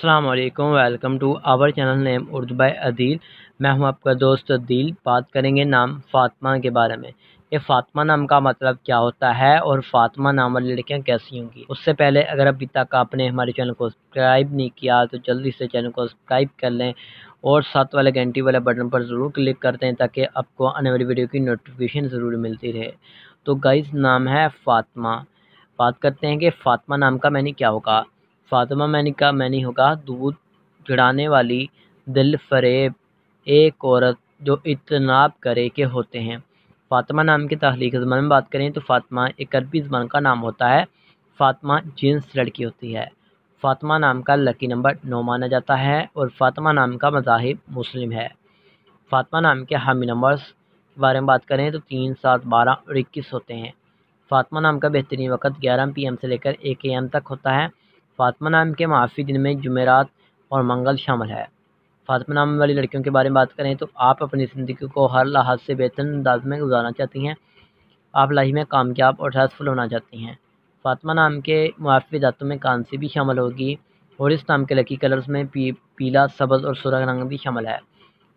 अस्सलाम वालेकुम। Welcome to our channel name Urdu by Adeel. मैं हूं आपका दोस्त अदील। बात करेंगे नाम फ़ातिमा के बारे में। ये फ़ातिमा नाम का मतलब क्या होता है और फ़ातिमा नाम वाली लड़कियां कैसी होंगी। उससे पहले अगर अभी तक आपने हमारे चैनल को सब्सक्राइब नहीं किया तो जल्दी से चैनल को सब्सक्राइब कर लें और साथ वाले घंटी वाले बटन पर ज़रूर क्लिक करते हैं ताकि आपको आने वाली वीडियो की नोटिफिकेशन ज़रूर मिलती रहे। तो गाइस, नाम है फ़ातिमा। बात करते हैं कि फ़ातिमा नाम का मैंने क्या होगा। फ़ातिमा मैनी का मैनी होगा दूध चढ़ाने वाली, दिल फ़रेब एक औरत जो इत्नाब करे के होते हैं। फ़ातिमा नाम की तख्लीक़ ज़बान में बात करें तो फ़ातिमा एक अरबी ज़बान का नाम होता है। फ़ातिमा जिन्स लड़की होती है। फ़ातिमा नाम का लकी नंबर 9 माना जाता है और फ़ातिमा नाम का मज़ाहिब मुस्लिम है। फ़ातिमा नाम के हामी नंबर्स के बारे में बात करें तो 3, 7, 12 और 21 होते हैं। फ़ातिमा नाम का बेहतरीन वक़्त 11 PM से लेकर 1 AM तक होता है। फ़ातिमा नाम के माफ़ी दिन में जुमेरात और मंगल शामिल है। फ़ातिमा नाम वाली लड़कियों के बारे में बात करें तो आप अपनी ज़िंदगी को हर लिहाज से बेहतर अंदाज में गुजारना चाहती हैं। आप लाइफ में कामयाब और सक्सेसफुल होना चाहती हैं। फ़ातिमा नाम के मुआफ़ी दातों में कांसी भी शामिल होगी और इस नाम के लकी कलर्स में पीला, सब्ज़ और सुर्ख रंग भी शामिल है।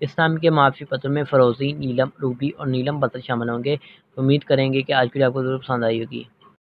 इस नाम के माफ़ी पत्र में फ़रोज़ी, नीलम, रूबी और नीलम बदल शामिल होंगे। उम्मीद करेंगे कि आज की वीडियो आपको ज़रूर पसंद आई होगी।